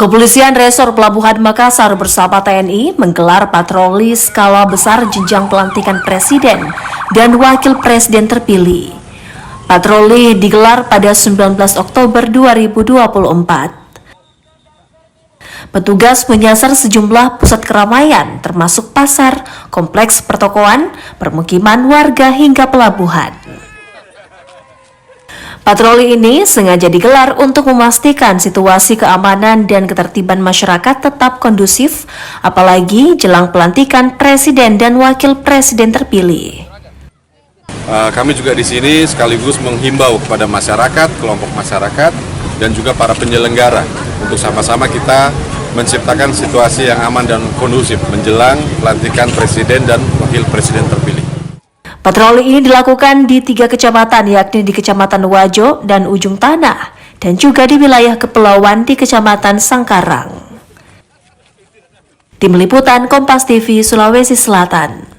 Kepolisian Resor Pelabuhan Makassar bersama TNI menggelar patroli skala besar jenjang pelantikan Presiden dan Wakil Presiden terpilih. Patroli digelar pada 19 Oktober 2024. Petugas menyasar sejumlah pusat keramaian termasuk pasar, kompleks pertokoan, permukiman warga hingga pelabuhan. Patroli ini sengaja digelar untuk memastikan situasi keamanan dan ketertiban masyarakat tetap kondusif, apalagi jelang pelantikan Presiden dan Wakil Presiden terpilih. Kami juga di sini sekaligus menghimbau kepada masyarakat, kelompok masyarakat, dan juga para penyelenggara untuk sama-sama kita menciptakan situasi yang aman dan kondusif menjelang pelantikan Presiden dan Wakil Presiden terpilih. Patroli ini dilakukan di 3 kecamatan, yakni di Kecamatan Wajo dan Ujung Tanah, dan juga di wilayah kepulauan di Kecamatan Sangkarang. Tim Liputan Kompas TV Sulawesi Selatan.